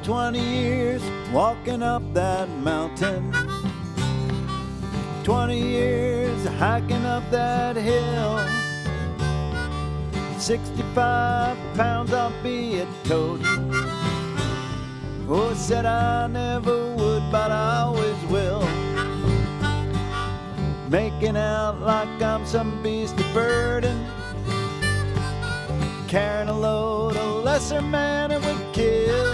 20 years walking up that mountain, 20 years hiking up that hill, 65 pounds I'll be a toting. Oh, said I never would, but I always will. Making out like I'm some beast of burden, carrying a load a lesser man it would kill.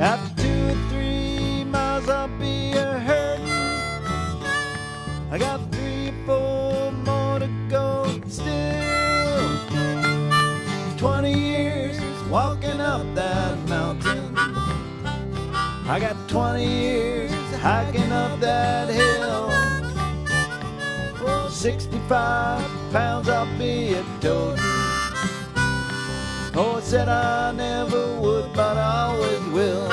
After 2 or 3 miles I'll be a hurting. I got 3 or 4 more to go still. 20 years walking up that mountain, I got 20 years hiking up that hill. 65 pounds I'll be a toting. Oh, I said I never would, but I always will.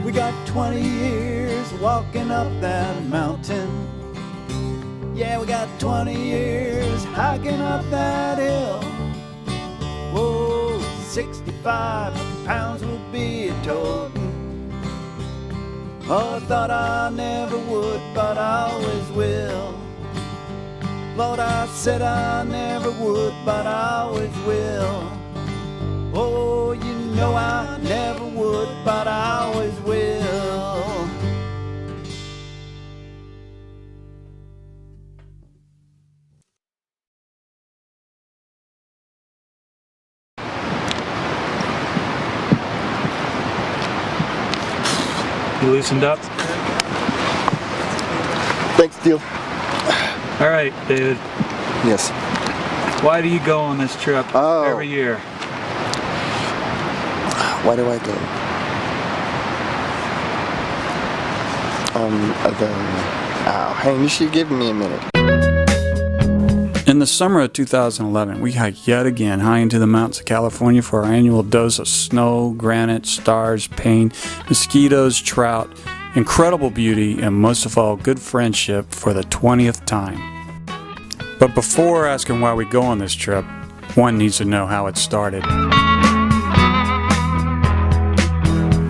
We got 20 years walking up that mountain. Yeah, we got 20 years hiking up that hill. Whoa, 65 pounds will be a toting. Oh, I thought I never would, but I always will. Lord, I said I never would, but I always will. Oh, you know I never would, but I always will. You loosened up? Thanks, Steele. All right, David. Yes. Why do you go on this trip every year? Why do I go? Hey, you should give me a minute. In the summer of 2011, we hiked yet again high into the mountains of California for our annual dose of snow, granite, stars, pain, mosquitoes, trout, incredible beauty, and most of all, good friendship for the 20th time. But before asking why we go on this trip, one needs to know how it started.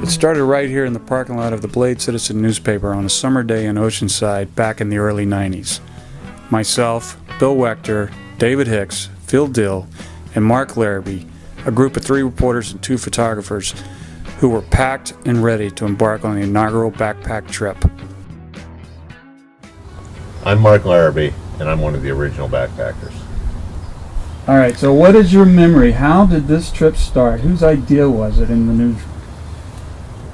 It started right here in the parking lot of the Blade Citizen newspaper on a summer day in Oceanside back in the early 90s. Myself, Bill Wechter, David Hicks, Phil Dill, and Mark Larrabee, a group of 3 reporters and 2 photographers who were packed and ready to embark on the inaugural backpack trip. I'm Mark Larrabee, and I'm one of the original backpackers. All right, so what is your memory? How did this trip start? Whose idea was it in the news?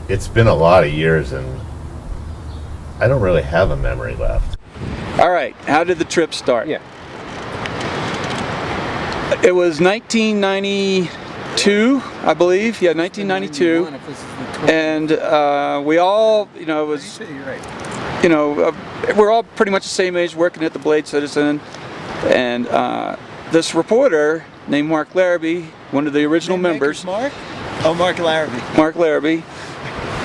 It's been a lot of years, and I don't really have a memory left. All right, how did the trip start? Yeah. It was 1992, I believe. Yeah, 1992. And we all, you know, it was, you know, we're all pretty much the same age working at the Blade Citizen. And this reporter named Mark Larrabee, one of the original members. Mark? Oh, Mark Larrabee. Mark Larrabee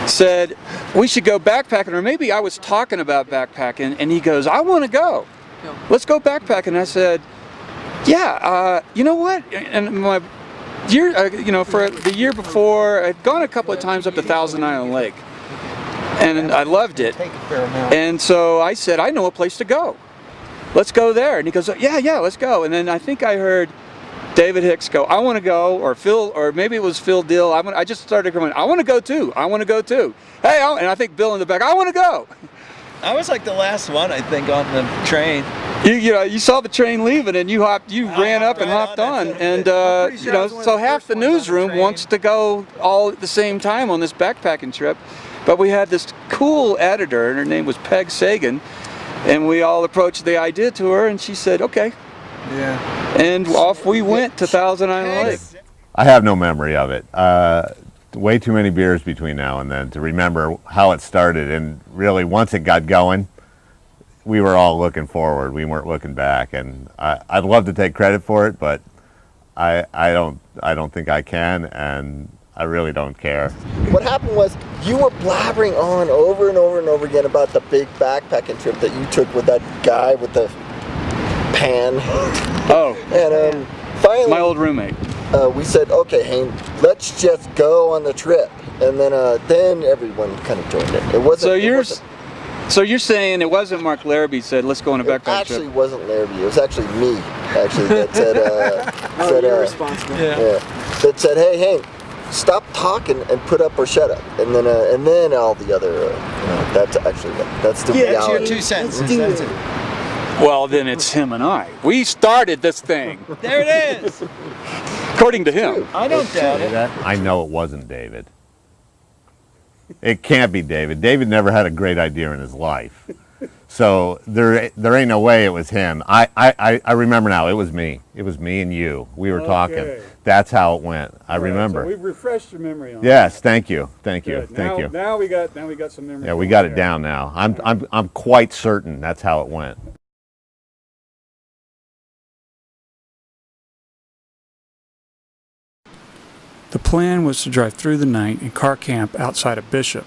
said, we should go backpacking, or maybe I was talking about backpacking, and he goes, I want to go. Let's go backpacking. I said, yeah, you know what? And my year, you know, for the year before, I'd gone a couple of times up to Thousand Island Lake, and I loved it. And so I said, I know a place to go. let's go there. And he goes, yeah, let's go. And then I think I heard David Hicks go, I want to go, or Phil, or maybe it was Phil Dill. I just started going, I want to go too. Hey, and I think Bill in the back, I want to go. I was like the last one, I think, on the train. You saw the train leaving, and you ran up and hopped on, and so half the newsroom wants to go all at the same time on this backpacking trip, but we had this cool editor, and her name was Peg Sagan, and we all approached the idea to her, and she said, okay. Yeah. And off we went to Thousand Island Lake. I have no memory of it. Way too many beers between now and then to remember how it started. And really, once it got going, we were all looking forward. We weren't looking back. And I'd love to take credit for it, but I don't think I can, and I really don't care. What happened was you were blabbering on over and over and over again about the big backpacking trip that you took with that guy with the pan. Oh. And finally, my old roommate. We said, okay, Hayne, let's just go on the trip. And then everyone kind of joined it. It wasn't. So you're saying it wasn't Mark Larrabee said, let's go on a backpack trip? Actually, it wasn't Larrabee. It was actually me, that said, You're responsible. Yeah. That said, hey, Hayne, stop talking and put up or shut up. And then all the other, that's the reality. It's your 2 sentences. That's it. Well, then it's him and I. We started this thing. There it is. According to him. I don't doubt it. I know it wasn't David. It can't be David. David never had a great idea in his life. So there ain't no way it was him. I remember now, it was me. It was me and you. We were talking. That's how it went. I remember. So we've refreshed your memory on Yes, thank you. Thank you. Good. Thank you. Now we got some memory. Yeah, we got it down now. I'm quite certain that's how it went. The plan was to drive through the night and car camp outside of Bishop,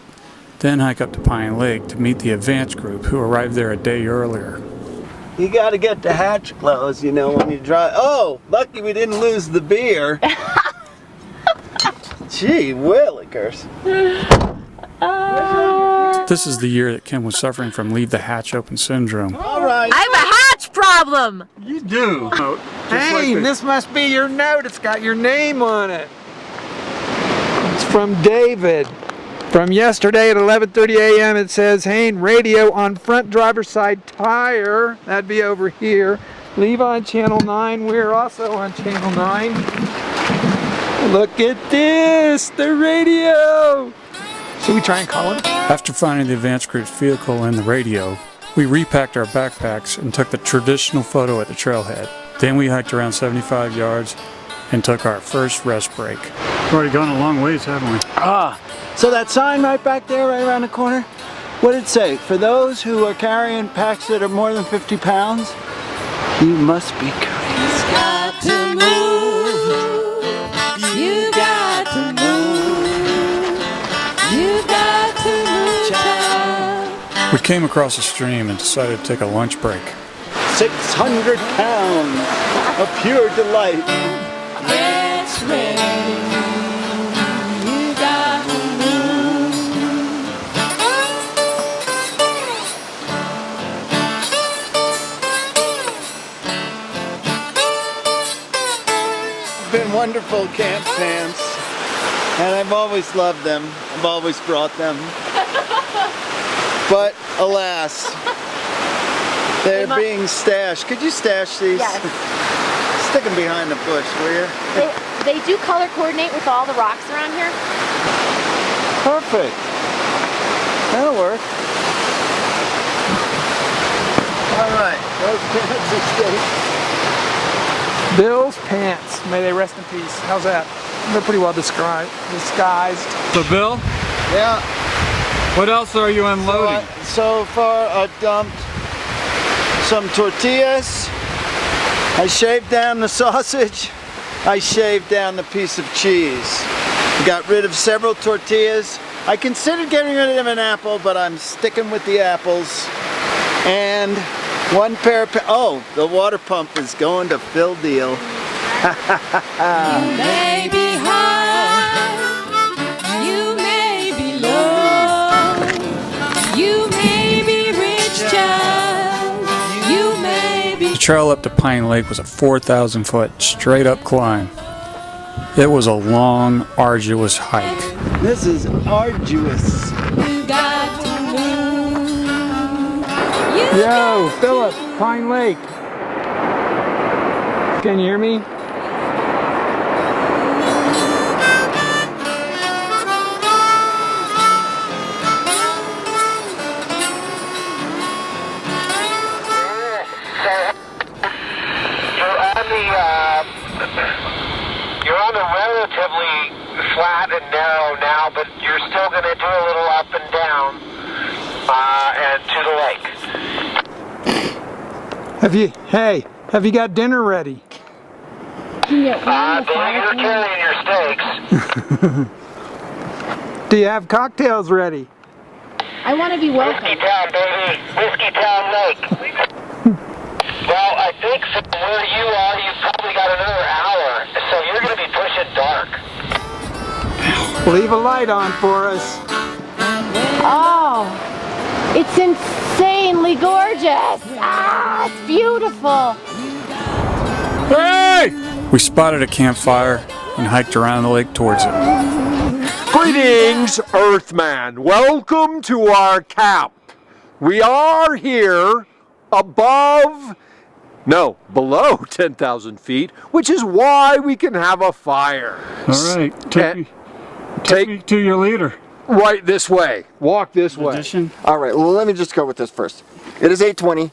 then hike up to Pine Lake to meet the advance group who arrived there a day earlier. You got to get the hatch closed, when you drive. Oh, lucky we didn't lose the beer. Gee willikers. This is the year that Kim was suffering from leave the hatch open syndrome. All right. I have a hatch problem! You do. Hey, this must be your note. It's got your name on it. It's from David. From yesterday at 11:30 a.m. it says, Hayne, radio on front driver's side tire. That'd be over here. Leave on channel 9. We're also on channel 9. Look at this, the radio. Should we try and call him? After finding the advance group's vehicle and the radio, we repacked our backpacks and took the traditional photo at the trailhead. Then we hiked around 75 yards and took our first rest break. We've already gone a long ways, haven't we? So that sign right back there, right around the corner, what did it say? For those who are carrying packs that are more than 50 pounds, you must be crazy. Got to move. You got to move. You got to move, child. We came across a stream and decided to take a lunch break. 600 pounds of pure delight. It's ready. You got to move. Been wonderful camp pants, and I've always loved them. I've always brought them. But alas, they're being stashed. Could you stash these? Yes. Stick them behind the bush, will you? They do color coordinate with all the rocks around here. Perfect. That'll work. All right, those pants are staying. Bill's pants. May they rest in peace. How's that? They're pretty well disguised. So Bill, Yeah. what else are you unloading? So far, I've dumped some tortillas. I shaved down the sausage. I shaved down the piece of cheese. Got rid of several tortillas. I considered getting rid of an apple, but I'm sticking with the apples. And one pair of, the water pump is going to Phil Deal. You may be high, you may be low, you may be rich, child, you may trail up to Pine Lake was a 4,000-foot straight-up climb. It was a long, arduous hike. This is arduous. You got to move. You Yo, Philip, Pine Lake. Can you hear me? You're on the relatively flat and narrow now, but you're still going to do a little up and down and to the lake. Have you got dinner ready? I believe you're carrying your steaks. Do you have cocktails ready? I want to be welcome. Whiskey Town, baby. Whiskey Town Lake. Well, I think from where you are, you've probably got another hour, so you're going to be pushing dark. Leave a light on for us. Oh, it's insanely gorgeous. Ah, it's beautiful. Hey! We spotted a campfire and hiked around the lake towards it. Greetings, Earthman. Welcome to our camp. We are here below 10,000 feet, which is why we can have a fire. All right, take me to your leader. Right this way. Walk this way. Addition? All right, well, let me just go with this first. It is 8:20.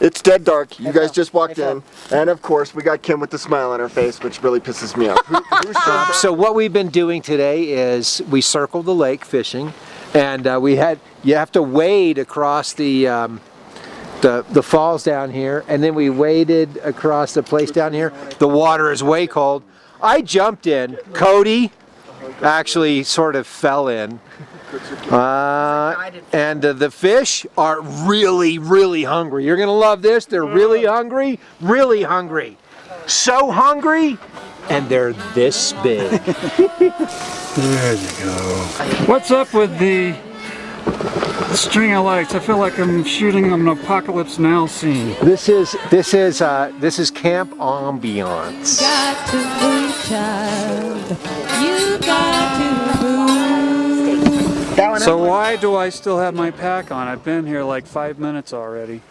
It's dead dark. You guys just walked in. And of course, we got Kim with the smile on her face, which really pisses me off. So what we've been doing today is we circled the lake fishing, and you have to wade across the falls down here, and then we waded across the place down here. The water is way cold. I jumped in. Cody actually sort of fell in. And the fish are really, really hungry. You're gonna love this. They're really hungry, really hungry. So hungry, and they're this big. There you go. What's up with the string of lights? I feel like I'm shooting an Apocalypse Now scene. This is camp ambiance. got to move, child. You got to move. So why do I still have my pack on? I've been here like 5 minutes already.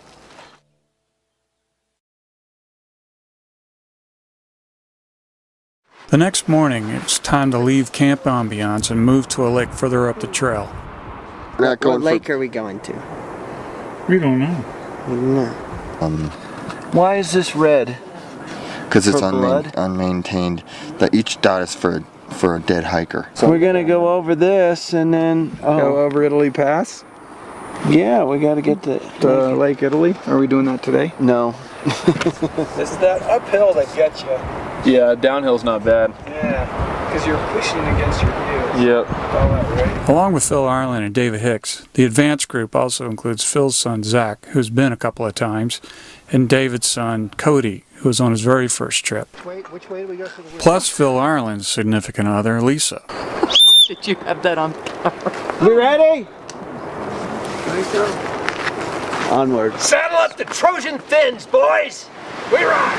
The next morning, it's time to leave Camp Ambiance and move to a lake further up the trail. What lake are we going to? We don't know. No. Why is this red? Because it's blood? unmaintained. That each dot is for a dead hiker. So we're gonna go over this and then Go over Italy Pass yeah, we got to get to to Lake Italy. Are we doing that today? No. It's that uphill that gets you. Yeah, downhill's not bad. Yeah, because you're pushing against your heels. Yep. All that, right? Along with Phil Ireland and David Hicks, the advanced group also includes Phil's son Zach, who's been a couple of times, and David's son Cody, who was on his very first trip. Which way do we go to the Plus Phil Ireland's significant other, Lisa. Did you have that on camera? We ready? Onward. Saddle up the Trojan fins, boys. We ride.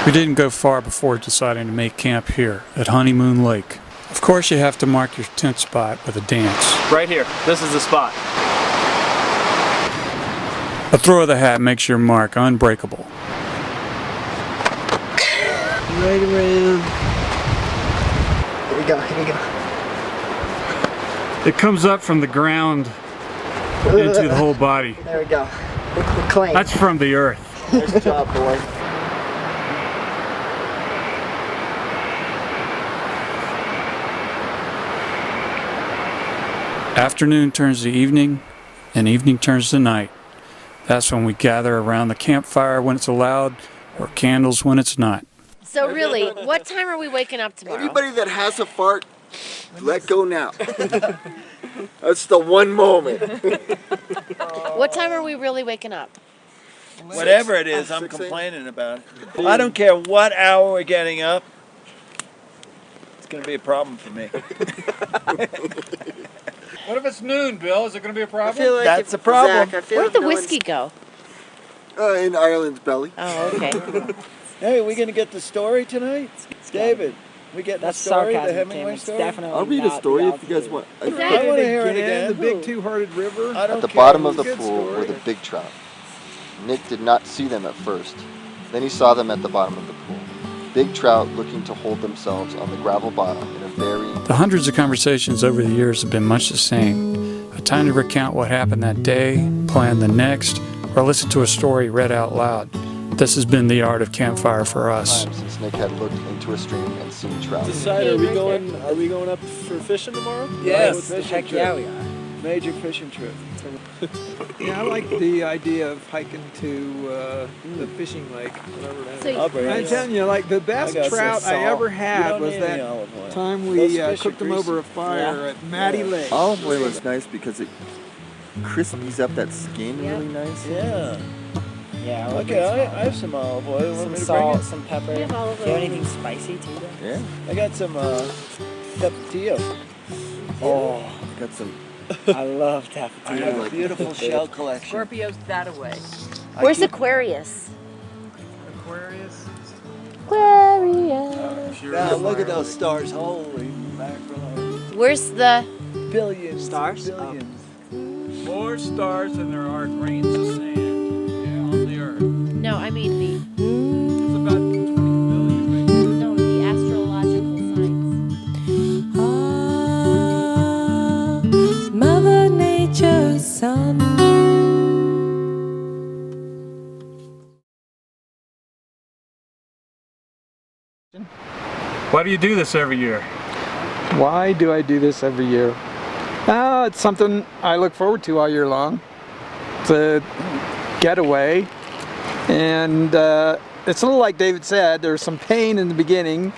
We didn't go far before deciding to make camp here at Honeymoon Lake. Of course, you have to mark your tent spot with a dance. Right here. This is the spot. A throw of the hat makes your mark unbreakable. Right around. Here we go, here we go. It comes up from the ground into the whole body. There we go. We're clean. That's from the earth. Nice job, boy. Afternoon turns to evening, and evening turns to night. That's when we gather around the campfire when it's allowed, or candles when it's not. So really, what time are we waking up tomorrow? Anybody that has a fart, let go now. That's the one moment. What time are we really waking up? Whatever it is, I'm complaining about it. I don't care what hour we're getting up. going to be a problem for me. What if it's noon, Bill? Is it going to be a problem? I feel like That's a problem. Zach, I feel Where'd if the no one's- whiskey go? In Ireland's belly. Oh, okay. Hey, are we gonna get the story tonight? David, we get the That's story, the sarcasm, Hemingway Tim. It's story? definitely I'll read a not story the if you guys want. I want to hear it again. The big two-hearted river. I don't At the care. bottom of the Good pool story. were the big trout. Nick did not see them at first. Then he saw them at the bottom of the pool. Big trout looking to hold themselves on the gravel bottom in a very... The hundreds of conversations over the years have been much the same. A time to recount what happened that day, plan the next, or listen to a story read out loud. This has been the art of campfire for us. time since Nick had looked into a stream and seen trout. Decide, are we going up for fishing tomorrow? Yes, Heck yeah, we are. major fishing trip. Yeah, I like the idea of hiking to the fishing lake, whatever that So is. I'll bring I'm it. telling you, like the best I got some trout I salt. ever You had don't was need any that olive oil. time Those we fish are cooked them greasy. over a fire at Matty Lake. Olive oil is nice because it crispies up that skin Yeah. really nice. Yeah. Yeah, we'll Okay, bring I have some olive oil. Want some me to salt, bring some pepper. We have olive Do you have oil. anything spicy too? Though? Yeah. it? I got some tapatio. Oh, Got some. I love tapatio. I have a beautiful shell collection. Scorpio's that away. Where's Aquarius? Aquarius. Aquarius. Now look at those stars. Holy mackerel. Where's the... Billions. Stars? Billions. More stars than there are grains of sand on the earth. No, I mean the... It's about 20 billion right now. No, the astrological signs. Ah, Mother Nature's son. Why do you do this every year? Why do I do this every year? It's something I look forward to all year long. It's a getaway, and it's a little like David said, there's some pain in the beginning.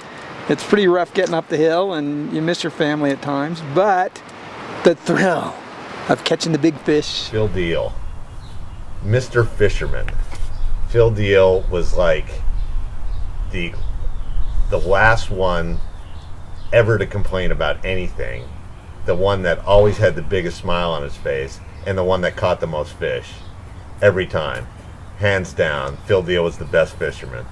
It's pretty rough getting up the hill and you miss your family at times, but the thrill of catching the big fish. Phil Deal, Mr. Fisherman. Phil Deal was like the last one ever to complain about anything, the one that always had the biggest smile on his face, and the one that caught the most fish every time. Hands down, Phil Deal was the best fisherman.